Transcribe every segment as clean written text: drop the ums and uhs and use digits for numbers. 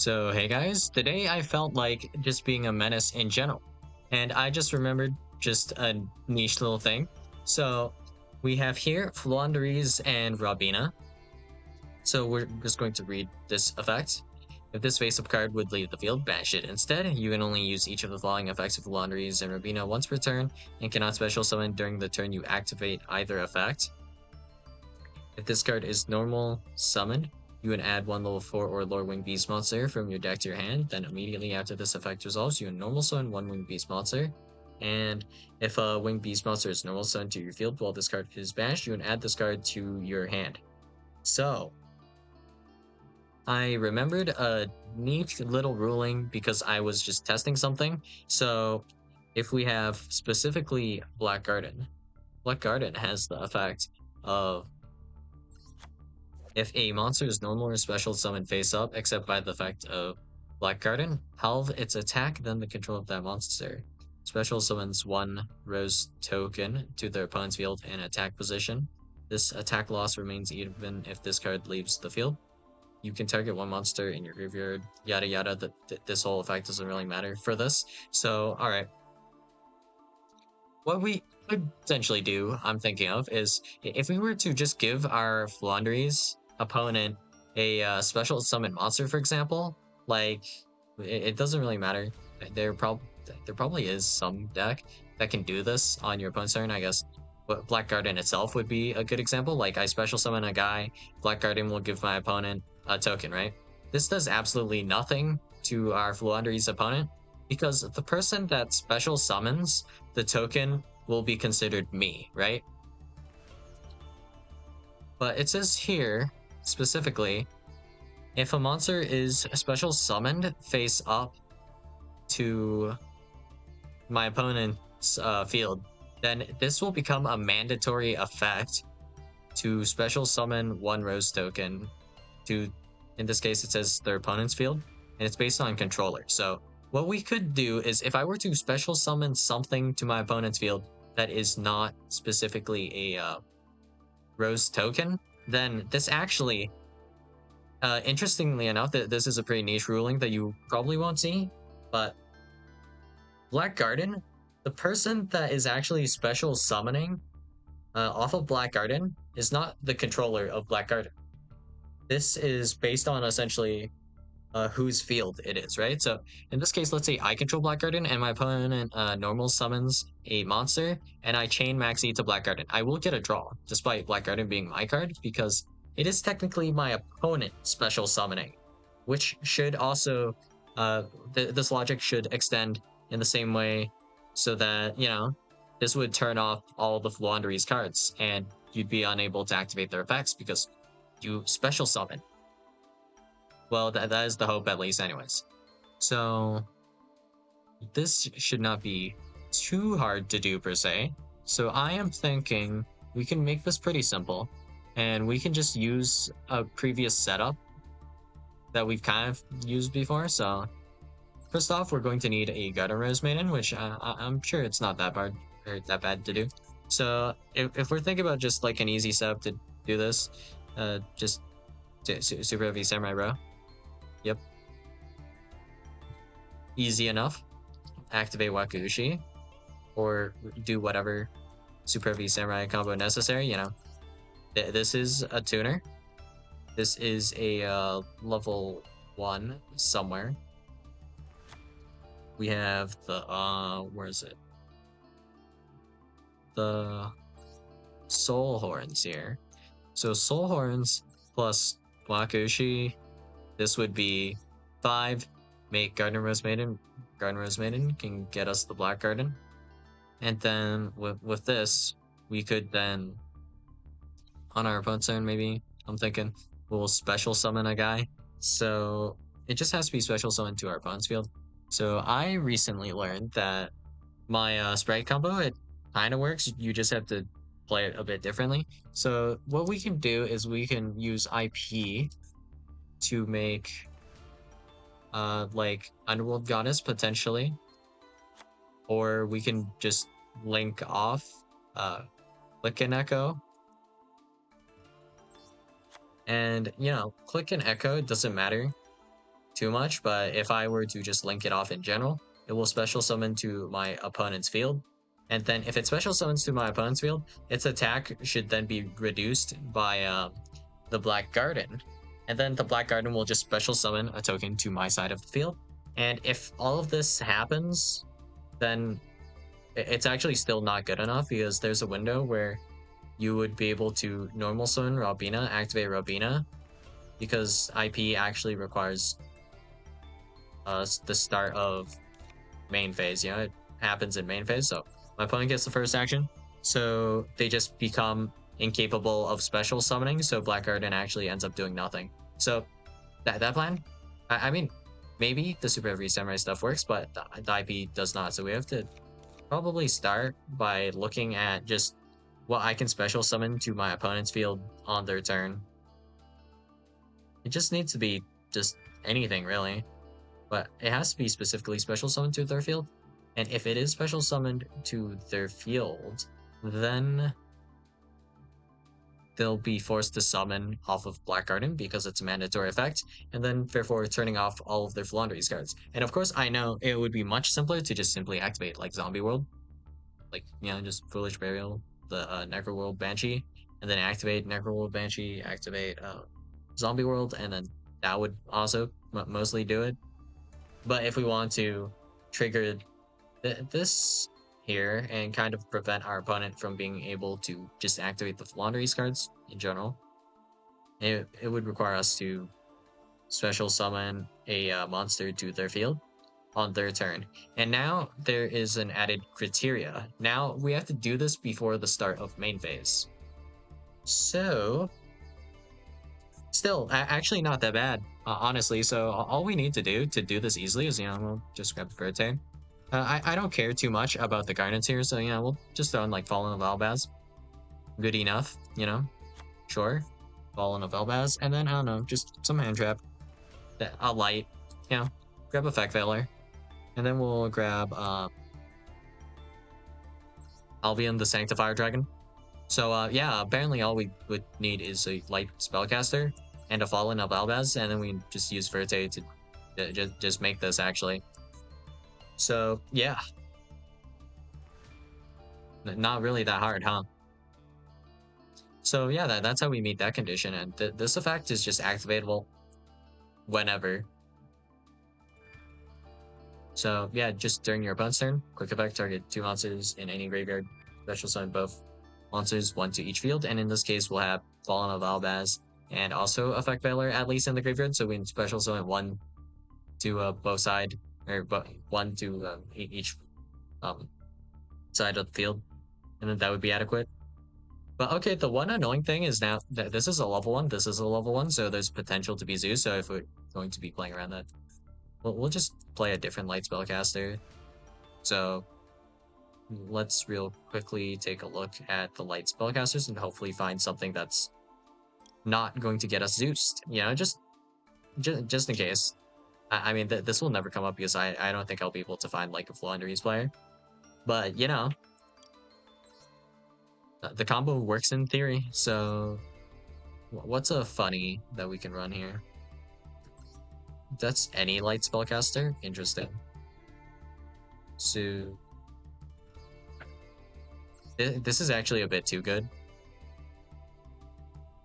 So, hey guys, today I felt like just being a menace in general. And I just remembered just a niche little thing. So, we have here Floowandereeze and Robina. So, we're just going to read this effect. If this face-up card would leave the field, banish it. Instead, you can only use each of the following effects of Floowandereeze and Robina once per turn and cannot special summon during the turn you activate either effect. If this card is normal summoned, you would add one level 4 or lower winged beast monster from your deck to your hand. Then immediately after this effect resolves, you would normal summon one winged beast monster. And if a winged beast monster is normal summoned to your field while this card is banished, you would add this card to your hand. So, I remembered a neat little ruling because I was just testing something. So, if we have specifically Black Garden has the effect of if a monster is normal or special summoned face up, except by the effect of Black Garden, halve its attack, then the control of that monster. Special summons one rose token to their opponent's field in attack position. This attack loss remains even if this card leaves the field. You can target one monster in your graveyard, yada yada. This whole effect doesn't really matter for this. So, alright. What we could potentially do, I'm thinking of, is if we were to just give our Floowandereeze opponent a special summon monster, for example, like it doesn't really matter. There probably is some deck that can do this on your opponent's turn, I guess. But Black Garden itself would be a good example. Like I special summon a guy, Black Garden will give my opponent a token, right? This does absolutely nothing to our Floowandereeze opponent because the person that special summons the token will be considered me, right? But it says here, specifically, if a monster is special summoned face up to my opponent's field, then this will become a mandatory effect to special summon one rose token to, in this case, it says their opponent's field, and it's based on controller. So what we could do is if I were to special summon something to my opponent's field that is not specifically a rose token, then this actually, interestingly enough, this is a pretty niche ruling that you probably won't see, but Black Garden, the person that is actually special summoning off of Black Garden is not the controller of Black Garden. This is based on essentially whose field it is, right? So in this case, let's say I control Black Garden and my opponent normal summons a monster and I chain Maxi to Black Garden. I will get a draw despite Black Garden being my card because it is technically my opponent special summoning, which should also, this logic should extend in the same way so that, you know, this would turn off all the Floowandereeze cards and you'd be unable to activate their effects because you special summon. Well, that is the hope at least anyways. So this should not be too hard to do per se. So I am thinking we can make this pretty simple and we can just use a previous setup that we've kind of used before. So first off, we're going to need a Garden Rose Maiden, which I'm sure it's not that hard or that bad to do. So if we're thinking about just like an easy setup to do this, just Super Heavy Samurai Row. Yep. Easy enough. Activate Wakushi. Or do whatever Super Heavy Samurai combo necessary, you know. This is a tuner. This is a level 1 somewhere. We have the, where is it? The Soul Horns here. So Soul Horns plus Wakushi. This would be 5. Make Garden Rose Maiden. Garden Rose Maiden can get us the Black Garden. And then with this, we could then, on our opponent's turn maybe, I'm thinking, we'll special summon a guy. So it just has to be special summoned to our opponent's field. So I recently learned that my sprite combo, it kind of works. You just have to play it a bit differently. So what we can do is we can use IP to make like Underworld Goddess potentially, or we can just link off Click and Echo, and you know, Click and Echo, it doesn't matter too much, but if I were to just link it off in general, it will special summon to my opponent's field. And then if it special summons to my opponent's field, its attack should then be reduced by the Black Garden. And then the Black Garden will just special summon a token to my side of the field. And if all of this happens, then it's actually still not good enough, because there's a window where you would be able to normal summon Robina, activate Robina, because IP actually requires the start of main phase. You know, it happens in main phase, so my opponent gets the first action, so they just become incapable of special summoning, so Black Garden actually ends up doing nothing. So that plan, I mean, maybe the Super Every Samurai stuff works, but the IP does not, so we have to probably start by looking at just what I can special summon to my opponent's field on their turn. It just needs to be just anything, really. But it has to be specifically special summoned to their field. And if it is special summoned to their field, then they'll be forced to summon off of Black Garden because it's a mandatory effect, and then therefore turning off all of their Floowandereeze cards. And of course, I know it would be much simpler to just simply activate like Zombie World, like, you know, just Foolish Burial, the Necro World Banshee, and then activate Necro World Banshee, activate Zombie World, and then that would also mostly do it. But if we want to trigger this here and kind of prevent our opponent from being able to just activate the Floowandereeze cards in general, it would require us to special summon a monster to their field on their turn. And now there is an added criteria. Now we have to do this before the start of main phase. So still actually not that bad, honestly. So all we need to do this easily is, you know, we'll just grab the Verte. I don't care too much about the gardens here, so, you know, we'll just throw in like Fallen of Albaz. Good enough, you know. Sure. Fallen of Albaz, and then I don't know, just some hand trap. A light, you know, grab Effect Veiler. And then we'll grab Albion the Sanctifier Dragon. So yeah, apparently all we would need is a light spellcaster and a Fallen of Albaz, and then we just use Verte to just make this actually. So yeah, not really that hard, huh? So yeah, that's how we meet that condition, and this effect is just activatable whenever. So yeah, just during your opponent's turn, quick effect, target 2 monsters in any graveyard, special summon both monsters, 1 to each field, and in this case we'll have Fallen of Albaz and also Effect Veiler at least in the graveyard, so we can special summon 1 to both side, or 1 to each side of the field, and then that would be adequate. But okay, the one annoying thing is now that this is a level 1, this is a level 1, so there's potential to be Zeus, so if we're going to be playing around that, we'll just play a different light spellcaster. So let's real quickly take a look at the light spellcasters and hopefully find something that's not going to get us Zeused, you know, just in case. I mean, this will never come up because I don't think I'll be able to find like a Floowandereeze player, but you know, the combo works in theory. So what's a funny that we can run here? That's any light spellcaster. Interesting. So this is actually a bit too good.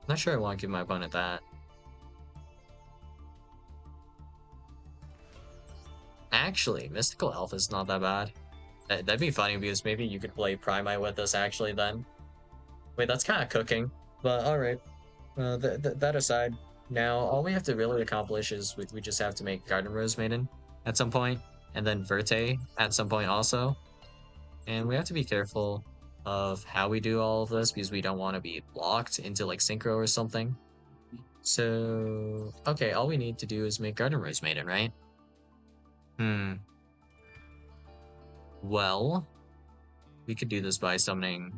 Not sure I want to give my opponent that. Actually, Mystical Elf is not that bad. That'd be funny because maybe you could play Primite with this actually then. Wait, that's kind of cooking, but alright. That aside, now all we have to really accomplish is we just have to make Garden Rose Maiden at some point, and then Verte at some point also. And we have to be careful of how we do all of this because we don't want to be locked into like Synchro or something. So, okay, all we need to do is make Garden Rose Maiden, right? Well, we could do this by summoning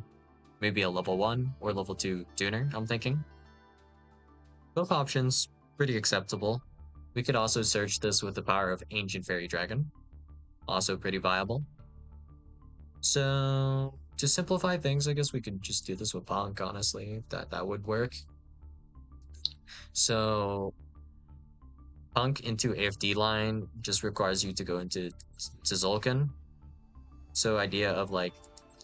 maybe a level 1 or level 2 tuner, I'm thinking. Both options, pretty acceptable. We could also search this with the power of Ancient Fairy Dragon. Also pretty viable. So, to simplify things, I guess we could just do this with Punk, honestly. That would work. So, Punk into AFD line just requires you to go into Tzolk'in. So idea of like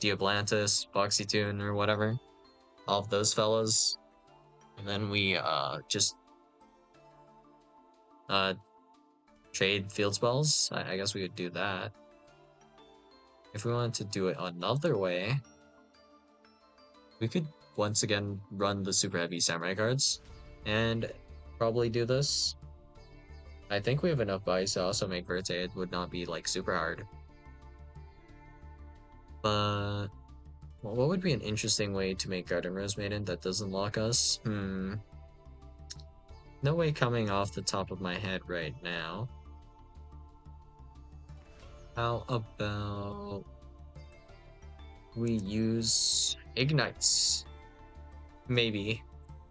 Diablantis, Boxytune, or whatever. All of those fellas. And then we just trade field spells. I guess we could do that. If we wanted to do it another way, we could once again run the super heavy samurai cards and probably do this. I think we have enough buys to also make Verte. It would not be like super hard. But what would be an interesting way to make Garden Rose Maiden that doesn't lock us? No way coming off the top of my head right now. How about we use Ignites? Maybe.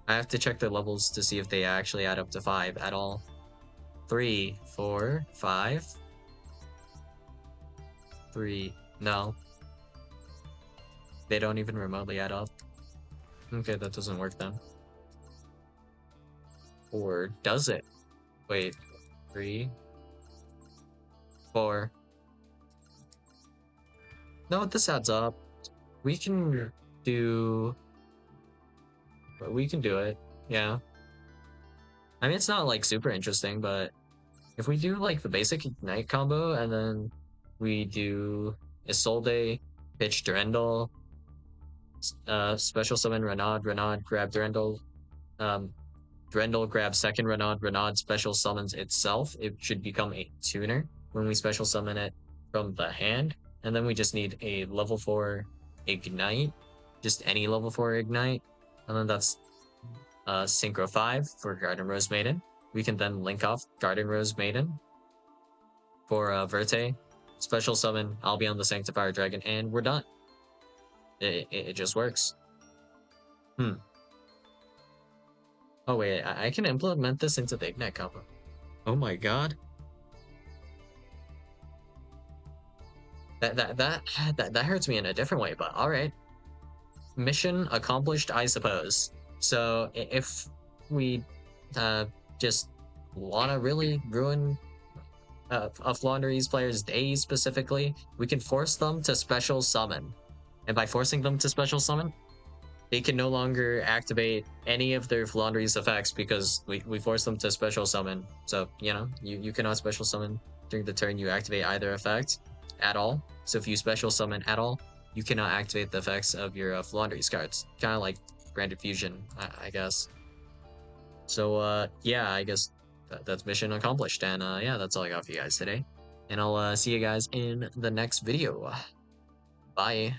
I have to check the levels to see if they actually add up to 5 at all. 3, 4, 5. 3. No. They don't even remotely add up. Okay, that doesn't work then. Or does it? Wait. 3. 4. No, this adds up. We can do... We can do it. Yeah. I mean, it's not like super interesting, but if we do like the basic Ignite combo and then we do Isolde, pitch Durendal, special summon Renaud, Renaud grab Durendal, Durendal grabs second Renaud, Renaud special summons itself. It should become a tuner when we special summon it from the hand. And then we just need a level 4 Ignite, just any level 4 Ignite. And then that's Synchro 5 for Garden Rose Maiden. We can then link off Garden Rose Maiden for Verte, special summon Albion the Sanctifier Dragon, and we're done. It just works. Oh wait, I can implement this into the Ignite combo. Oh my god. That hurts me in a different way, but alright. Mission accomplished, I suppose. So if we just wanna really ruin a Floowandereeze player's day specifically, we can force them to special summon. And by forcing them to special summon, they can no longer activate any of their Floowandereeze effects because we force them to special summon. So, you know, you cannot special summon during the turn you activate either effect at all. So if you special summon at all, you cannot activate the effects of your Floowandereeze cards. Kind of like Branded Fusion, I guess. So, yeah, I guess that's mission accomplished. And yeah, that's all I got for you guys today. And I'll see you guys in the next video. Bye.